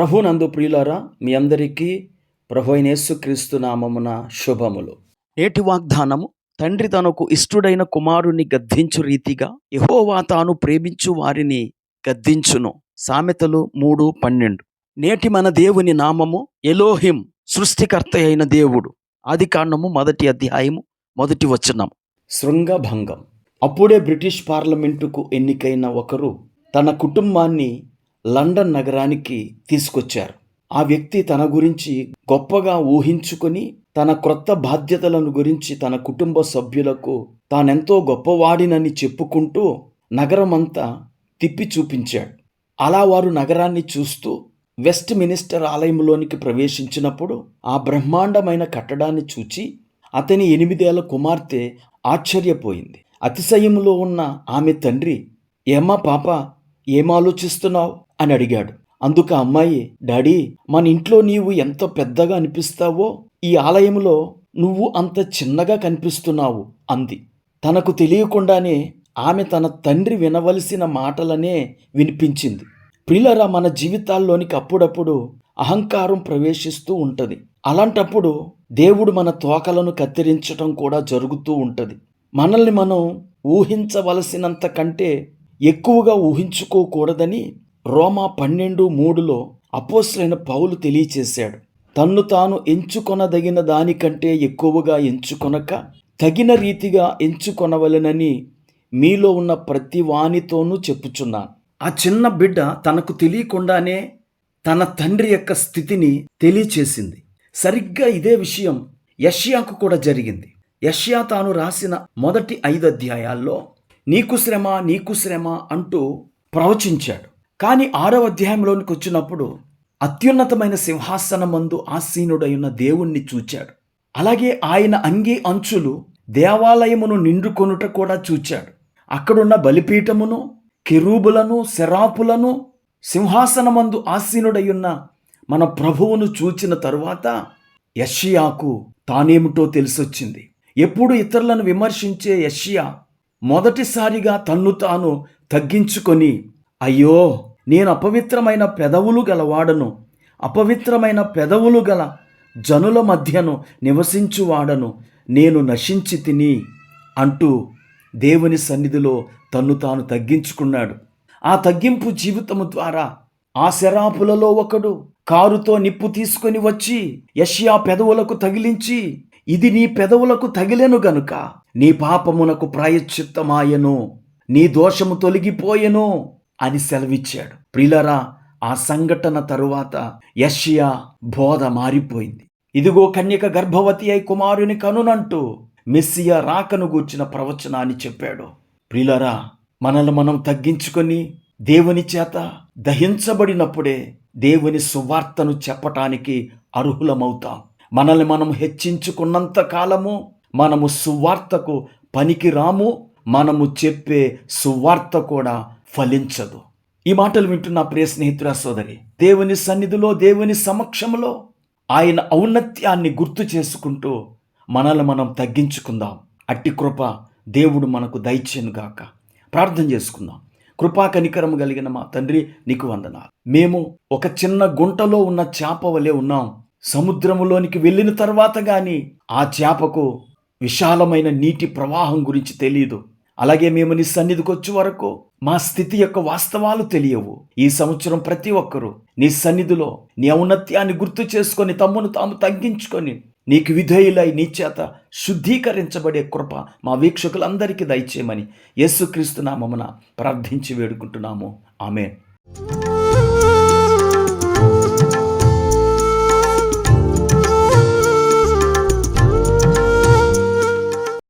ప్రభునందు ప్రియులారా, మీ అందరికీ ప్రభువైన యేసుక్రీస్తు నామమున శుభములు. నేటి వాగ్దానము: తండ్రి తనకు ఇష్టుడైన కుమారుని గద్దించు రీతిగా యెహోవా తాను ప్రేమించు వారిని గద్దించును. సామెతలు 3:12. నేటి మన దేవుని నామము ఎలోహిం, సృష్టికర్త అయిన దేవుడు. ఆదికాండము 1వ అధ్యాయము 1వ వచనం. శృంగభంగం. అప్పుడే బ్రిటిష్ పార్లమెంటుకు ఎన్నికైన ఒకరు తన కుటుంబాన్ని లండన్ నగరానికి తీసుకొచ్చారు. ఆ వ్యక్తి తన గురించి గొప్పగా ఊహించుకొని తన క్రొత్త బాధ్యతలను గురించి తన కుటుంబ సభ్యులకు తానెంతో గొప్పవాడినని చెప్పుకుంటూ నగరమంతా తిప్పి చూపించాడు. అలా వారు నగరాన్ని చూస్తూ వెస్ట్ మినిస్టర్ ఆలయంలోనికి ప్రవేశించినప్పుడు ఆ బ్రహ్మాండమైన కట్టడాన్ని చూచి అతని 8 ఏళ్ల కుమార్తె ఆశ్చర్యపోయింది. అతిశయంలో ఉన్న ఆమె తండ్రి, ఏమ్మా పాప, ఏం ఆలోచిస్తున్నావు అని అడిగాడు. అందుకు ఆ అమ్మాయి, డాడీ, మన ఇంట్లో నీవు ఎంత పెద్దగా అనిపిస్తావో ఈ ఆలయంలో నువ్వు అంత చిన్నగా కనిపిస్తున్నావు అంది. తనకు తెలియకుండానే ఆమె తన తండ్రి వినవలసిన మాటలనే వినిపించింది. ప్రియులారా, మన జీవితాల్లోనికి అప్పుడప్పుడు అహంకారం ప్రవేశిస్తూ ఉంటుంది. అలాంటప్పుడు దేవుడు మన తోకలను కత్తిరించడం కూడా జరుగుతూ ఉంటుంది. మనల్ని మనం ఊహించవలసినంత కంటే ఎక్కువగా ఊహించుకోకూడదని రోమా 12:3లో అపోస్తలుడైన పౌలు తెలియచేశాడు. తన్ను తాను ఎంచుకొనదగిన దానికంటే ఎక్కువగా ఎంచుకొనక తగిన రీతిగా ఎంచుకొనవలెనని మీలో ఉన్న ప్రతి వానితోనూ చెప్పుచున్నాను. ఆ చిన్న బిడ్డ తనకు తెలియకుండానే తన తండ్రి యొక్క స్థితిని తెలియచేసింది. సరిగ్గా ఇదే విషయం యెషయాకు కూడా జరిగింది. యెషయా తాను రాసిన మొదటి 5 అధ్యాయాల్లో నీకు శ్రమ, నీకు శ్రమ అంటూ ప్రవచించాడు. కానీ 6వ అధ్యాయంలోనికి వచ్చినప్పుడు అత్యున్నతమైన సింహాసనమందు ఆసీనుడైన దేవుణ్ణి చూచాడు. అలాగే ఆయన అంగీ అంచులు దేవాలయమును నిండుకొనుట కూడా చూచాడు. అక్కడున్న బలిపీఠమును, కెరూబులను, సెరాపులను, సింహాసనమందు ఆసీనుడయ్యున్న మన ప్రభువును చూచిన తరువాత యెషయాకు తానేమిటో తెలిసొచ్చింది. ఎప్పుడు ఇతరులను విమర్శించే యెషయా మొదటిసారిగా తన్ను తాను తగ్గించుకొని, అయ్యో, నేను అపవిత్రమైన పెదవులు గలవాడను, అపవిత్రమైన పెదవులు గల జనుల మధ్యను నివసించువాడను, నేను నశించి తిని అంటూ దేవుని సన్నిధిలో తన్ను తాను తగ్గించుకున్నాడు. ఆ తగ్గింపు జీవితము ద్వారా ఆ శరాపులలో ఒకడు కారుతో నిప్పు తీసుకొని వచ్చి యెషయా పెదవులకు తగిలించి, ఇది నీ పెదవులకు తగిలెను గనుక నీ పాపమునకు ప్రాయశ్చిత్తమాయెను, నీ దోషము తొలగిపోయెను అని సెలవిచ్చాడు. ప్రియులారా, ఆ సంఘటన తరువాత యెషయా బోధ మారిపోయింది. ఇదిగో కన్యక గర్భవతి అయి కుమారుని కనునంటూ మెస్సియా రాకను గూర్చిన ప్రవచనాన్ని చెప్పాడు. ప్రియులారా, మనల్ని మనం తగ్గించుకొని దేవుని చేత దహించబడినప్పుడే దేవుని సువార్తను చెప్పటానికి అర్హులమవుతాం. మనల్ని మనం హెచ్చించుకున్నంత కాలము మనము సువార్తకు పనికి రాము. మనము చెప్పే సువార్త కూడా ఫలించదు. ఈ మాటలు వింటున్న ప్రియ స్నేహితుడా, సోదరి, దేవుని సన్నిధిలో, దేవుని సమక్షంలో ఆయన ఔన్నత్యాన్ని గుర్తు చేసుకుంటూ మనల్ని మనం తగ్గించుకుందాం. అట్టి కృప దేవుడు మనకు దయచేయునుగాక. ప్రార్థన చేసుకుందాం. కృపా కనికరము కలిగిన మా తండ్రి, నీకు వందనాలు. మేము ఒక చిన్న గుంటలో ఉన్న చేప వలె ఉన్నాం. సముద్రములోనికి వెళ్ళిన తర్వాత గాని ఆ చేపకు విశాలమైన నీటి ప్రవాహం గురించి తెలియదు. అలాగే మేము నీ సన్నిధికి వచ్చే వరకు మా స్థితి యొక్క వాస్తవాలు తెలియవు. ఈ సంవత్సరం ప్రతి ఒక్కరూ నీ సన్నిధిలో నీ ఔన్నత్యాన్ని గుర్తు చేసుకొని తమ్మును తాము తగ్గించుకొని నీకు విధేయులై నీ చేత శుద్ధీకరించబడే కృప మా వీక్షకులందరికీ దయచేయమని యేసుక్రీస్తు నామమున ప్రార్థించి వేడుకుంటున్నాము. ఆమేన్.